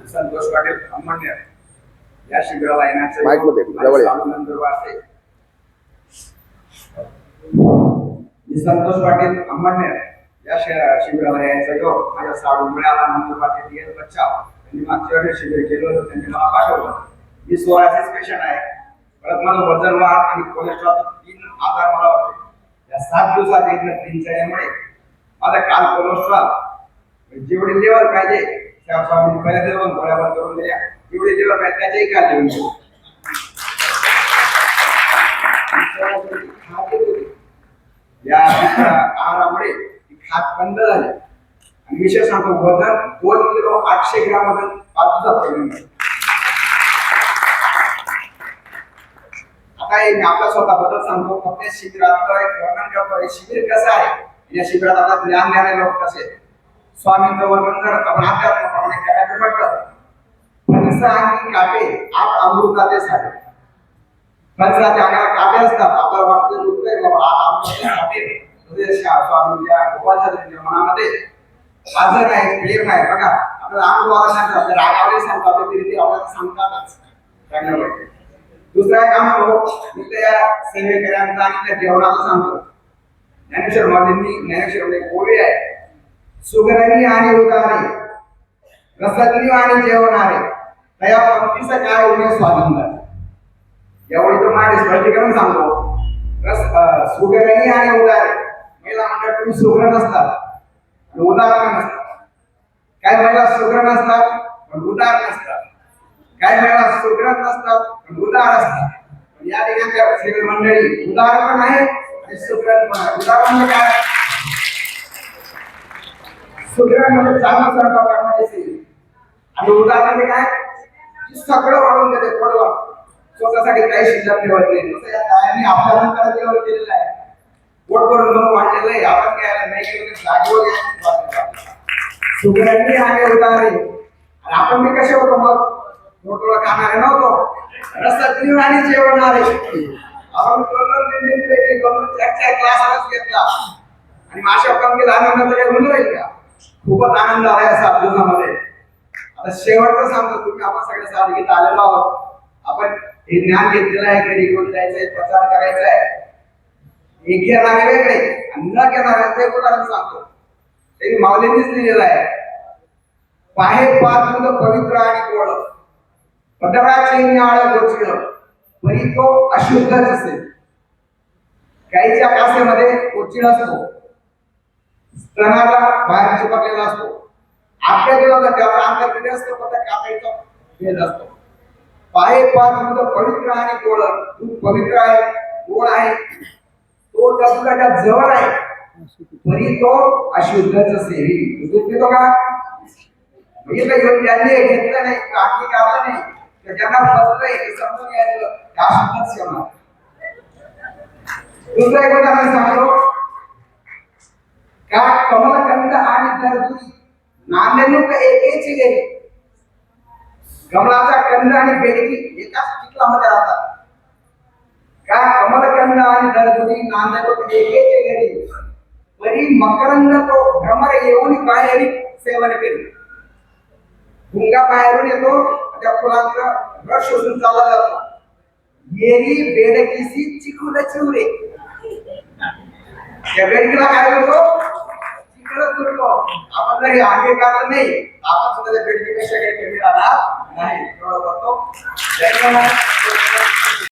संतोष पाटील अमण्य या शिबिराला येण्याचे संतोष पाटील अमण्य या शिबिराला यायचा योग माझ्या साडूमुळे आला. नंतर पाटील डीएल बच्चाव यांनी मागच्या वेळेस शिबिर केलं होतं, त्यांनी मला पाठवलं. मी 16चे पेशंट आहे. परत मला वजन वाढ आणि कोलेस्ट्रॉल 3 आजार मला होते. या 7 दिवसात एक दिनचर्यामुळे माझा काल कोलेस्ट्रॉल जेवढी लेवल पाहिजे त्या स्वामी पहिल्या देऊन गोळ्या बंद करून दिल्या. जेवढी लेवल पाहिजे त्याच्याही काल देऊन दिली. या आहारामुळे खात बंद झाले आणि विशेष सांगतो वजन 2 किलो 800 ग्राम वजन 5 दिवसात कमी. आता मी आपला स्वतःबद्दल सांगतो. फक्त शिबिरात वर्णन करतो. हे शिबिर कसं आहे, या शिबिरात आता ज्ञान देणारे लोक कसे स्वामींचं वर्णन करत आपण अध्यात्माप्रमाणे करायचं म्हटलं. पंचअंगी काटे 8 अमृताचे साठे. पंचाच्या अंगाला काटे असतात. आपल्याला वाटतं दुखतंय बाबा 8 अमृताचे काटे स्वामींच्या गोपालच्या मनामध्ये आजर आहे, प्रेम आहे. बघा आपल्याला अनुभवाला सांगतात, आपल्या रागावले सांगतात, आपल्या प्रीती आपल्याला सांगतातच चांगलं वाटतं. दुसरा एक अनुभव मी त्या सेवेकऱ्यांचा आणि त्या जेवणाचा सांगतो. ज्ञानेश्वर महाराजांनी ज्ञानेश्वरमध्ये गोळी आहे, सुगरणी आणि उदारी रसज्ञ आणि जेवणारे त्या पंक्तीचं काय होणे स्वातंत्र्य. एवढी तर माझे स्पष्टीकरण सांगतो. सुगरणी आणि उदारी महिला मंडळ तुम्ही सुगरण असतात आणि उदार नसतात. काही महिला सुगरण असतात पण उदार नसतात. काही महिला सुगरण नसतात पण उदार असतात. या ठिकाणी सेवे मंडळी उदार पण आहे आणि सुगरण पण आहे. उदार म्हणजे काय? सुगरण म्हणजे चांगलं स्वयंपाक करणारी सेवी आणि उदार म्हणजे काय? सगळं वाढून देते थोडं, स्वतःसाठी काही शिल्लक ठेवत नाही. जसं या तायांनी आपल्या नंतर जेवण केलेलं आहे, पोट भरून म्हणून वाढलेलं आहे. आपण काय नाही केलं जागेवर सुगरणी आणि उदारी. आणि आपण मी कसे होतो मग थोडं खाणारे नव्हतो, रसज्ञ आणि जेवणारे. आपण 2-3 प्लेट 2-4 क्लास घेतला आणि माशा पंक्तीला आनंदाचं काही म्हणून राहील का? खूपच आनंद आलाय असा दिवसामध्ये. आता शेवटचं सांगतो. तुम्ही आपण सगळे साधगीत आलेलो आहोत. आपण हे ज्ञान घेतलेलं आहे, घरी घेऊन जायचंय, प्रचार करायचा आहे. एक घेणारे वेगळे आणि न घेणाऱ्यांचे उदाहरण सांगतो. ते माऊलींनीच लिहिलेलं आहे. पाहे पाच पवित्र आणि गोड पदराचे न्याळ गोचर परी तो अशुद्धच असेल. गाईच्या कासेमध्ये गोचीड असतो, स्तनाला बाहेर चिपकलेला असतो. आपल्या देवाला त्याचा अंतर किती असतो पण त्या कापायचा भेद असतो. पाहे पाच पवित्र आणि गोड. दूध पवित्र आहे, गोड आहे, तो डबकाच्या जवळ आहे, तरी तो अशुद्धच असेल. दूध पितो का? घेऊन ज्यांनी घेतलं नाही, काढली काढलं नाही, तर ज्यांना फसलंय हे समजून घ्यायचं अशुद्धच ठेवणार. दुसरं एक उदाहरण सांगतो. का कमलकंद आणि दर्दुरी नांदेनुक एकेची गेली. कमळाचा कंद आणि बेडकी एकाच चिखलामध्ये राहतात. का कमलकंद आणि दर्दुरी नांदेनुक एकेची गेली, परी मकरंद तो भ्रमर येऊन बाहेर सेवन केली. भुंगा बाहेरून येतो, त्या फुलांचा रस शोषून चालला जातो. येरी बेडकीसी चिखुल चिवरे. त्या बेडकीला काय होतो? चिखलच उरतो. आपण जरी आगे काढलं नाही, आपण सुद्धा त्या बेडकीपेक्षा काही कमी राहणार नाही. एवढं करतो. धन्यवाद.